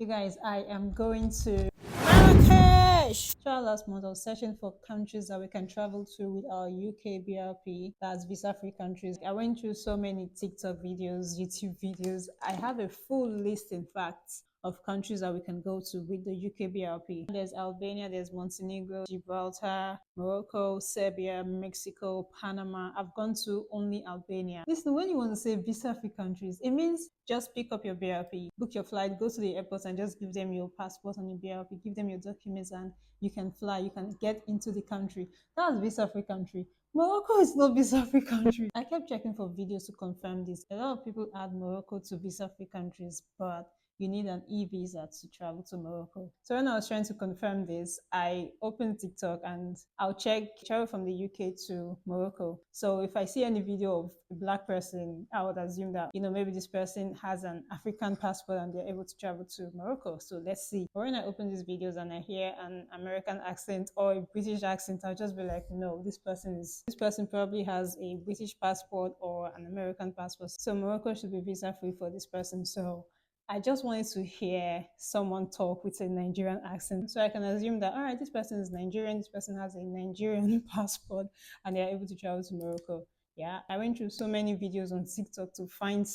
You guys, I am going to Marrakech! Throughout last month, I was searching for countries that we can travel to with our UK BRP, that's visa-free countries. I went through so many TikTok videos, YouTube videos. I have a full list, in fact, of countries that we can go to with the UK BRP. There's Albania, there's Montenegro, Gibraltar, Morocco, Serbia, Mexico, Panama. I've gone to only Albania. Listen, when you want to say visa-free countries, it means just pick up your BRP, book your flight, go to the airport and just give them your passport and your BRP, give them your documents and you can fly, you can get into the country. That's visa-free country. Morocco is not visa-free country. I kept checking for videos to confirm this. A lot of people add Morocco to visa-free countries, but you need an e-visa to travel to Morocco. So when I was trying to confirm this, I opened TikTok and I'll check travel from the UK to Morocco. So if I see any video of a black person, I would assume that, maybe this person has an African passport and they're able to travel to Morocco. So let's see. But when I open these videos and I hear an American accent or a British accent, I'll just be like, no, this person probably has a British passport or an American passport. So Morocco should be visa free for this person. So I just wanted to hear someone talk with a Nigerian accent. So I can assume that, all right, this person is Nigerian, this person has a Nigerian passport, and they're able to travel to Morocco. Yeah, I went through so many videos on TikTok to find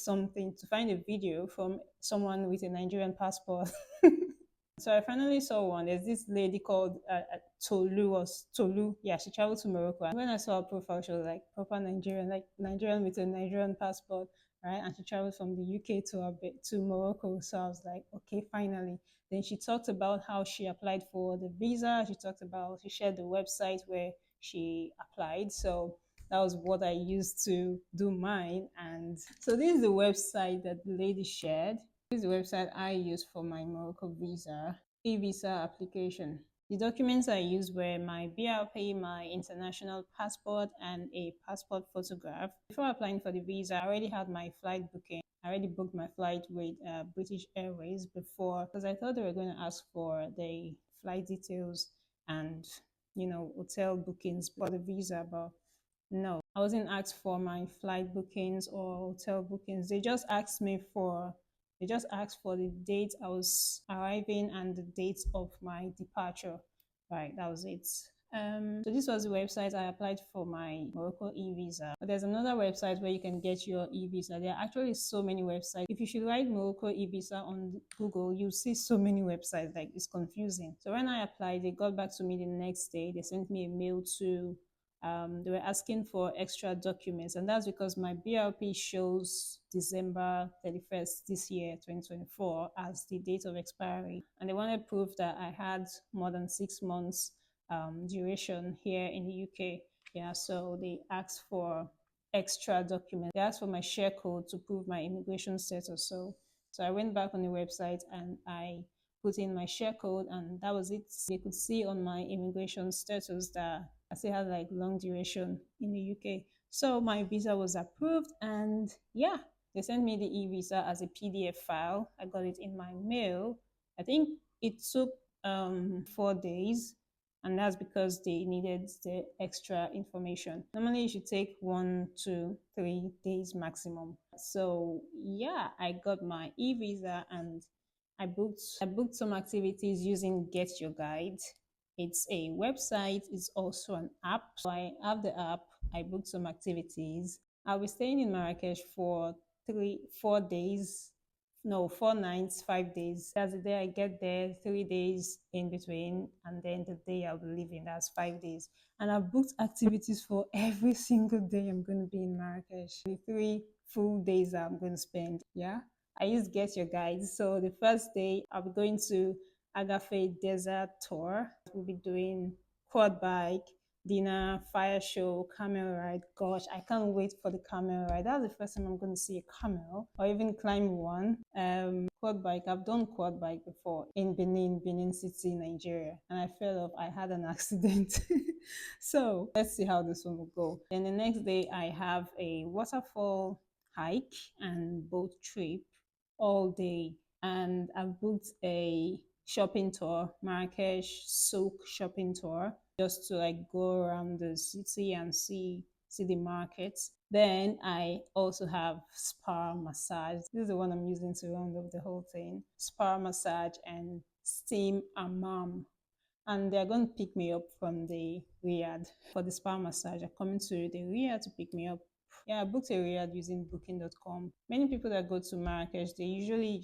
a video from someone with a Nigerian passport. So I finally saw one. There's this lady called Tolu. Yeah, she traveled to Morocco. And when I saw her profile, she was like proper Nigerian, like Nigerian with a Nigerian passport, right? And she traveled from the UK to Morocco. So I was like, okay, finally. Then she talked about how she applied for the visa. She shared the website where she applied. So that was what I used to do mine. And so this is the website that the lady shared. This is the website I used for my Morocco visa, e-visa application. The documents I used were my BRP, my international passport, and a passport photograph. Before applying for the visa, I already had my flight booking. I already booked my flight with British Airways before because I thought they were going to ask for the flight details and, hotel bookings for the visa, but no, I wasn't asked for my flight bookings or hotel bookings. They just asked for the date I was arriving and the date of my departure. Right, that was it. So this was the website I applied for my Morocco e-visa. But there's another website where you can get your e-visa. There are actually so many websites. If you should write Morocco e-visa on Google, you'll see so many websites. Like, it's confusing. So when I applied, they got back to me the next day. They sent me a mail to they were asking for extra documents, and that's because my BRP shows December 31st this year, 2024, as the date of expiry. And they wanted proof that I had more than 6 months duration here in the UK. Yeah, so they asked for extra documents. They asked for my share code to prove my immigration status. So I went back on the website and I put in my share code, and that was it. They could see on my immigration status that I still had like long duration in the UK. So my visa was approved, and yeah, they sent me the e-visa as a PDF file. I got it in my mail. I think it took 4 days, and that's because they needed the extra information. Normally it should take 1 to 3 days maximum. So yeah, I got my e-visa and I booked some activities using Get Your Guide. It's a website, it's also an app. So I have the app, I booked some activities. I'll be staying in Marrakech for 4 days, no, 4 nights, 5 days. That's the day I get there, 3 days in between, and then the day I'll be leaving. That's 5 days. And I've booked activities for every single day I'm going to be in Marrakech. The 3 full days that I'm going to spend. Yeah. I use Get Your Guide. So the first day I'll be going to Agafe Desert Tour. We'll be doing quad bike, dinner, fire show, camel ride. Gosh, I can't wait for the camel ride. That's the first time I'm going to see a camel or even climb one. Quad bike. I've done quad bike before in Benin City, Nigeria, and I fell off. I had an accident. So let's see how this one will go. Then the next day I have a waterfall hike and boat trip all day, and I've booked a shopping tour, Marrakech souk shopping tour, just to like go around the city and see the markets. Then I also have spa massage. This is the one I'm using to round up the whole thing. Spa massage and steam hammam. And they're going to pick me up from the Riyadh for the spa massage. They're coming to the Riyadh to pick me up. Yeah, I booked a Riyadh using booking.com. Many people that go to Marrakech, they usually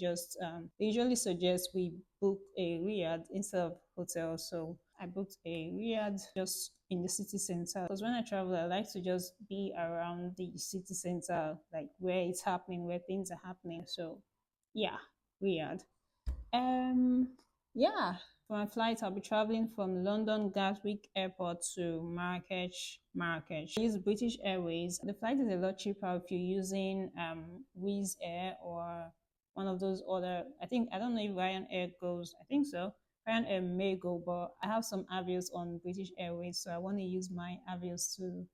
suggest we book a Riyadh instead of hotel. So I booked a Riyadh just in the city center because when I travel, I like to just be around the city center, like where it's happening, where things are happening. So yeah, Riyadh. Um, yeah, for my flight, I'll be traveling from London Gatwick Airport to Marrakech. I use British Airways. The flight is a lot cheaper if you're using Wizz Air or one of those other. I don't know if Ryanair goes. I think so. Ryanair may go, but I have some Avios on British Airways, so I want to use my Avios to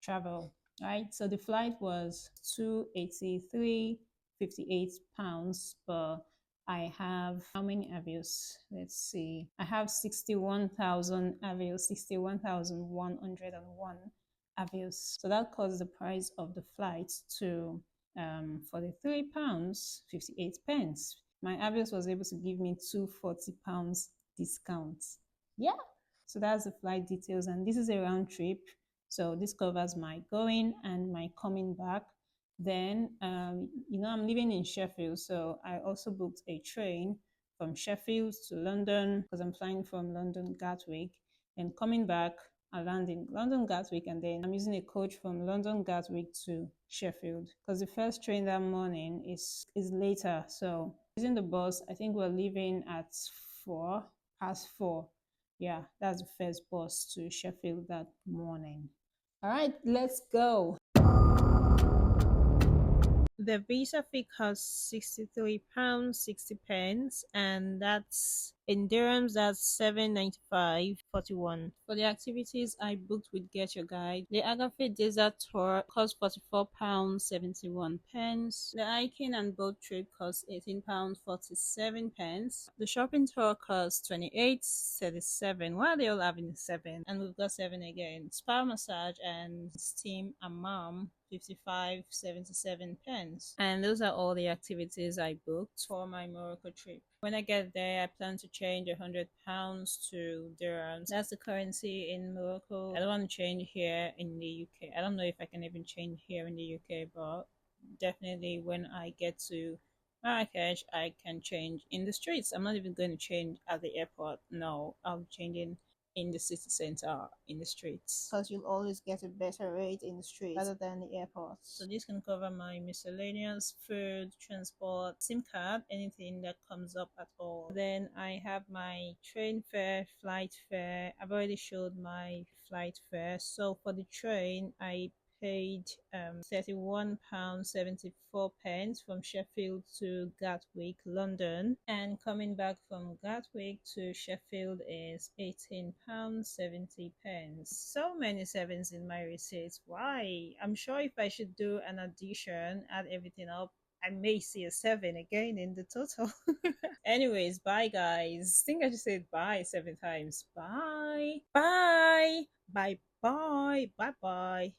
travel. Right. So the flight was 283.58 pounds, but I have how many avios? Let's see. I have 61,000 avios, 61,101 avios. So that caused the price of the flight to £43 58 pence. My avios was able to give me two £40 discounts. Yeah. So that's the flight details, and this is a round trip. So this covers my going and my coming back. Then, I'm living in Sheffield, so I also booked a train from Sheffield to London because I'm flying from London Gatwick. And coming back, I land in London Gatwick, and then I'm using a coach from London Gatwick to Sheffield because the first train that morning is later. So using the bus, I think we're leaving at 4 past 4. Yeah, that's the first bus to Sheffield that morning. All right, let's go. The visa fee costs £63 60 pence, and that's in dirhams, that's 795.41. For the activities I booked with Get Your Guide, the Agafe Desert Tour cost £44 71 pence. The hiking and boat trip cost £18 47 pence. The shopping tour cost 28.37. Why are they all having 7? And we've got 7 again. Spa massage and steam hammam 55.77 pence. And those are all the activities I booked for my Morocco trip. When I get there, I plan to change £100 to dirhams. That's the currency in Morocco. I don't want to change here in the UK. I don't know if I can even change here in the UK, but definitely when I get to Marrakech, I can change in the streets. I'm not even going to change at the airport. No, I'll be changing in the city center in the streets because you'll always get a better rate in the streets rather than the airport. So this can cover my miscellaneous food, transport, SIM card, anything that comes up at all. Then I have my train fare, flight fare. I've already showed my flight fare. So for the train, I paid £31.74 from Sheffield to Gatwick, London, and coming back from Gatwick to Sheffield is £18.70. So many sevens in my receipts. Why? I'm sure if I should do an addition, add everything up, I may see a 7 again in the total. Anyways, bye guys. I think I just said bye 7 times. Bye. Bye. Bye bye. Bye bye.